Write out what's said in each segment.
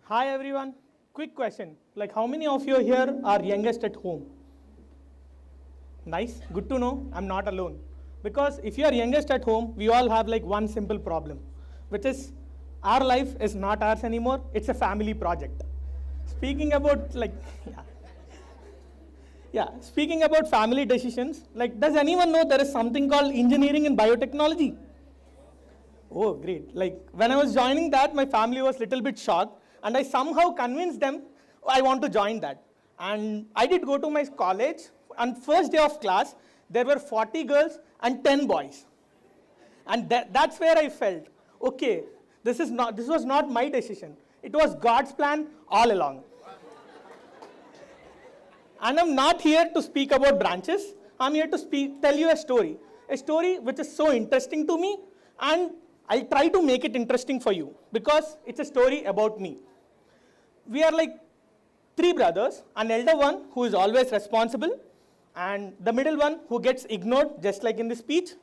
Hi everyone. Quick question. Like how many of you here are youngest at home? Nice. Good to know. I'm not alone. Because if you are youngest at home, we all have like one simple problem, which is our life is not ours anymore. It's a family project. Speaking about like, speaking about family decisions, like does anyone know there is something called engineering and biotechnology? Oh, great. Like when I was joining that, my family was a little bit shocked and I somehow convinced them I want to join that. And I did go to my college. On first day of class, there were 40 girls and 10 boys. And that's where I felt, okay, this was not my decision. It was God's plan all along. And I'm not here to speak about branches. I'm here to tell you a story which is so interesting to me, and I'll try to make it interesting for you because it's a story about me. We are like 3 brothers, an elder one who is always responsible, and the middle one who gets ignored just like in the speech,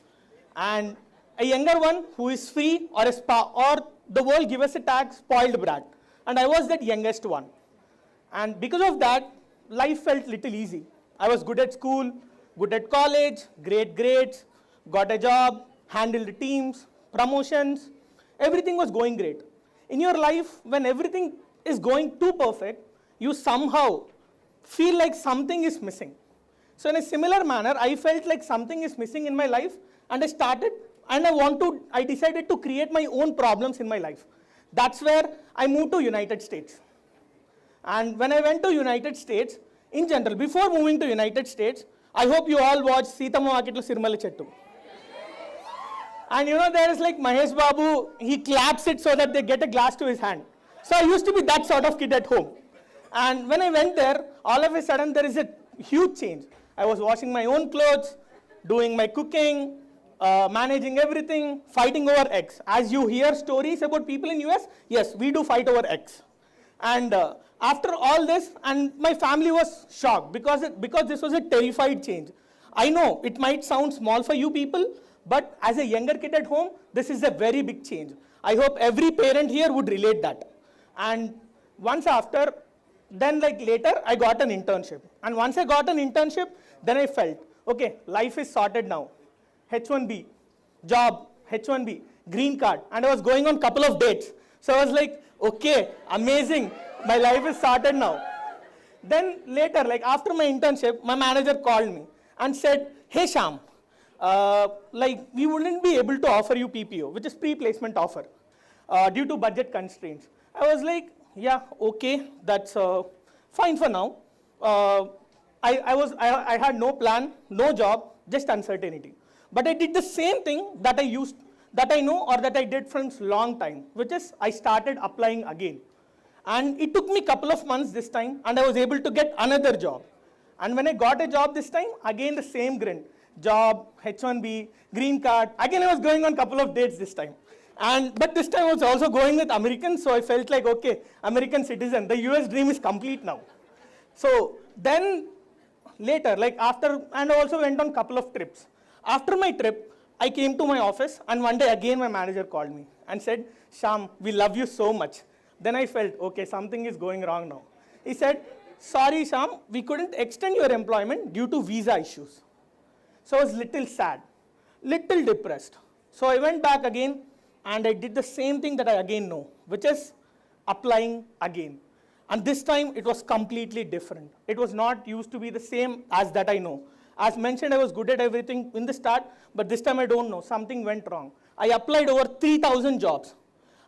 and a younger one who is free or the world give us a tag spoiled brat. And I was that youngest one. And because of that, life felt little easy. I was good at school, good at college, great grades, got a job, handled the teams, promotions, everything was going great. In your life, when everything is going too perfect, you somehow feel like something is missing. So in a similar manner, I felt like something is missing in my life, and I decided to create my own problems in my life. That's where I moved to United States. And when I went to United States, in general, before moving to United States, I hope you all watched Seethamma Vakitlo Sirmala Chettu. And you know, there is like Mahesh Babu, he claps it so that they get a glass to his hand. So I used to be that sort of kid at home. And when I went there, all of a sudden there is a huge change. I was washing my own clothes, doing my cooking, managing everything, fighting over eggs. As you hear stories about people in US, yes, we do fight over eggs. And after all this, and my family was shocked because this was a terrified change. I know it might sound small for you people, but as a younger kid at home, this is a very big change. I hope every parent here would relate that. And once after, then like later, I got an internship. And once I got an internship, then I felt, okay, life is sorted now. H1B, job, H1B, green card. And I was going on a couple of dates. So I was like, okay, amazing. My life is sorted now. Then later, like after my internship, my manager called me and said, hey Shyam, like we wouldn't be able to offer you PPO, which is pre-placement offer, due to budget constraints. I was like, yeah, okay, that's fine for now. I had no plan, no job, just uncertainty. But I did the same thing that I know or that I did from long time, which is I started applying again. And it took me a couple of months this time, and I was able to get another job. And when I got a job this time, again the same grin. Job, H1B, green card. Again, I was going on a couple of dates this time. But this time I was also going with Americans, so I felt like, okay, American citizen, the US dream is complete now. So then later, like after, and I also went on a couple of trips. After my trip, I came to my office, and one day again my manager called me and said, Shyam, we love you so much. Then I felt, okay, something is going wrong now. He said, sorry Shyam, we couldn't extend your employment due to visa issues. So I was little sad, little depressed. So I went back again, and I did the same thing that I again know, which is applying again. And this time it was completely different. It was not used to be the same as that I know. As mentioned, I was good at everything in the start, but this time I don't know, something went wrong. I applied over 3,000 jobs.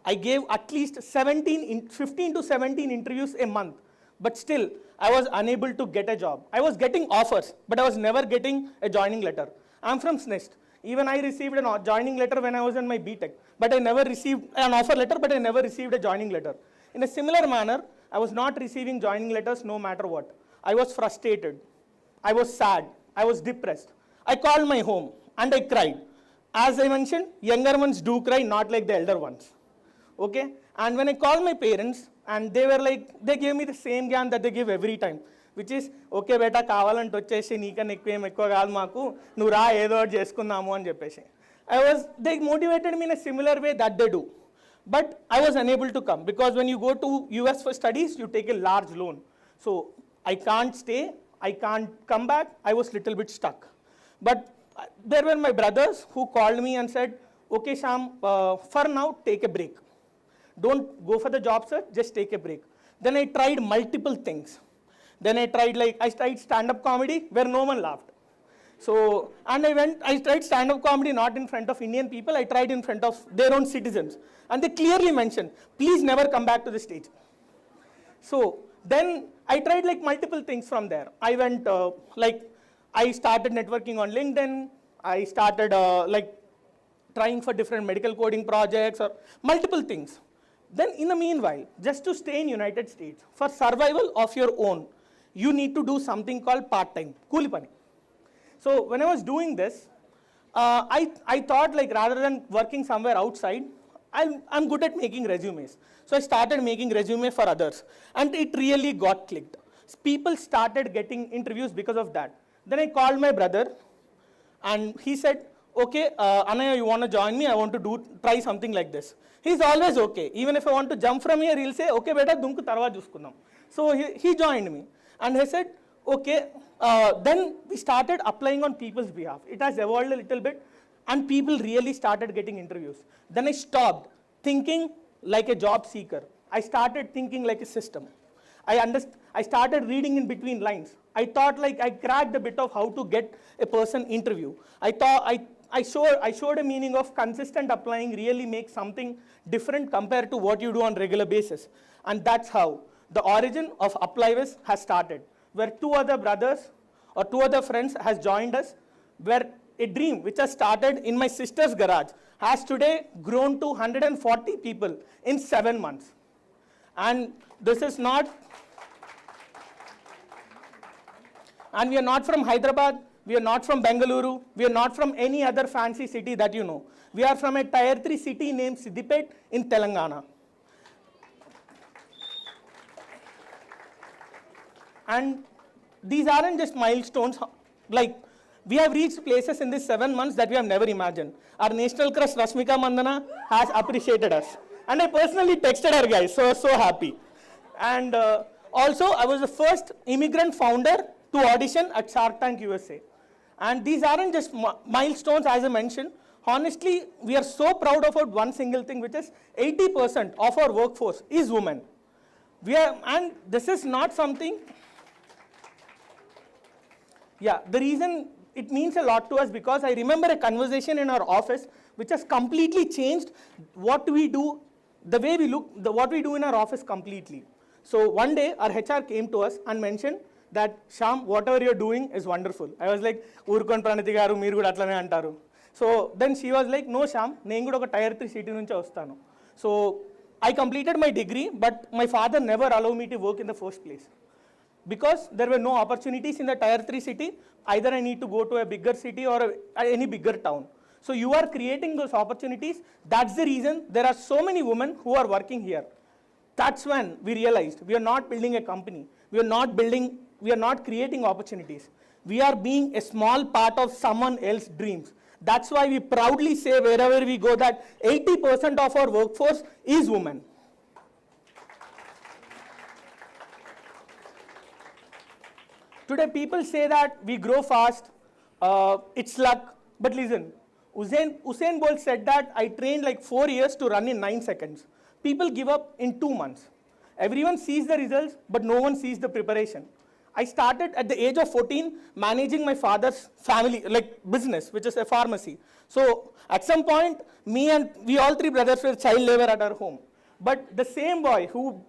I gave at least 15 to 17 interviews a month, but still I was unable to get a job. I was getting offers, but I was never getting a joining letter. I'm from SNIST. Even I received a joining letter when I was in my BTech, but I never received an offer letter, but I never received a joining letter. In a similar manner, I was not receiving joining letters no matter what. I was frustrated. I was sad. I was depressed. I called my home and I cried. As I mentioned, younger ones do cry, not like the elder ones. Okay? And when I called my parents, and they were like, they gave me the same gyan that they give every time, which is, okay, beta, kavalante vachesi, neekana ekku kaadu maaku, nu raa edo cheskundamu ani cheppesi. They motivated me in a similar way that they do. But I was unable to come because when you go to US for studies, you take a large loan. So I can't stay, I can't come back, I was little bit stuck. But there were my brothers who called me and said, okay Shyam, for now take a break. Don't go for the job search, just take a break. Then I tried multiple things. Then I tried stand-up comedy where no one laughed. So, and I tried stand-up comedy not in front of Indian people, I tried in front of their own citizens. And they clearly mentioned, please never come back to the stage. So, then I tried like multiple things from there. I went, I started networking on LinkedIn, I started trying for different medical coding projects or multiple things. Then in the meanwhile, just to stay in United States, for survival of your own, you need to do something called part-time, kuli pani. So when I was doing this, I thought like rather than working somewhere outside, I'm good at making resumes. So I started making resumes for others. And it really got clicked. People started getting interviews because of that. Then I called my brother and he said, okay, Anaya, you want to join me? I want to try something like this. He's always okay. Even if I want to jump from here, he'll say, okay, beta, dunku tarva juskunam. So he joined me. And he said, okay, then we started applying on people's behalf. It has evolved a little bit and people really started getting interviews. Then I stopped thinking like a job seeker. I started thinking like a system. I started reading in between lines. I thought like I cracked a bit of how to get a person interview. I showed a meaning of consistent applying really makes something different compared to what you do on regular basis. And that's how the origin of Apply Wizz has started, where two other brothers or two other friends has joined us, where a dream which has started in my sister's garage has today grown to 140 people in 7 months. And this is not, and we are not from Hyderabad, we are not from Bengaluru, we are not from any other fancy city that you know. We are from a tier 3 city named Siddipet in Telangana. And these aren't just milestones, like we have reached places in these 7 months that we have never imagined. Our national crush Rashmika Mandana has appreciated us. And I personally texted her guys, so happy. And also I was the first immigrant founder to audition at Shark Tank USA. And these aren't just milestones as I mentioned. Honestly, we are so proud about one single thing, which is 80% of our workforce is women. And this is not something, the reason it means a lot to us because I remember a conversation in our office which has completely changed what we do, the way we look, what we do in our office completely. So one day our HR came to us and mentioned that, Shyam, whatever you're doing is wonderful. I was like, Urukon Pranati garu, meer kuda atlane antaru. So then she was like, no Shyam, nenu kuda oka tier 3 city nunchi vastanu. So I completed my degree, but my father never allowed me to work in the first place. Because there were no opportunities in the tier 3 city, either I need to go to a bigger city or any bigger town. So you are creating those opportunities. That's the reason there are so many women who are working here. That's when we realized we are not building a company. We are not creating opportunities. We are being a small part of someone else's dreams. That's why we proudly say wherever we go that 80% of our workforce is women. Today people say that we grow fast, it's luck, but listen, Usain Bolt said that I trained like 4 years to run in 9 seconds. People give up in 2 months. Everyone sees the results, but no one sees the preparation. I started at the age of 14 managing my father's family, like business, which is a pharmacy. So at some point, we all 3 brothers were child labor at our home. But the same boy who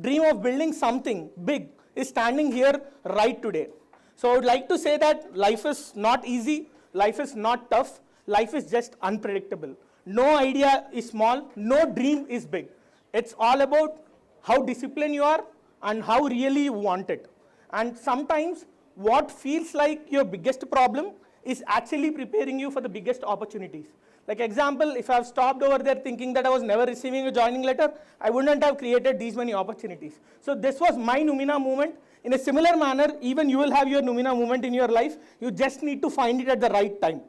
dreamed of building something big is standing here right today. So I would like to say that life is not easy, life is not tough, life is just unpredictable. No idea is small, no dream is big. It's all about how disciplined you are and how really you want it. And sometimes what feels like your biggest problem is actually preparing you for the biggest opportunities. Like example, if I have stopped over there thinking that I was never receiving a joining letter, I wouldn't have created these many opportunities. So this was my Numina moment. In a similar manner, even you will have your Numina moment in your life. You just need to find it at the right time.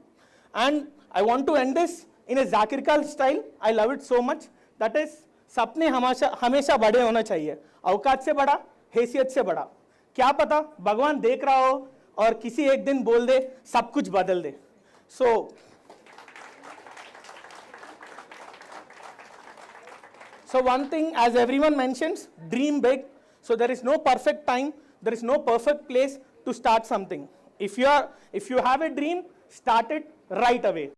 And I want to end this in a Zakir Khan style. I love it so much. That is सपने हमेशा बड़े होना चाहिए, औकात से बड़ा, हैसियत से बड़ा। क्या पता भगवान देख रहा हो और किसी एक दिन बोल दे, सब कुछ बदल दे। So one thing, as everyone mentions, dream big. So there is no perfect time, there is no perfect place to start something. If you have a dream, start it right away.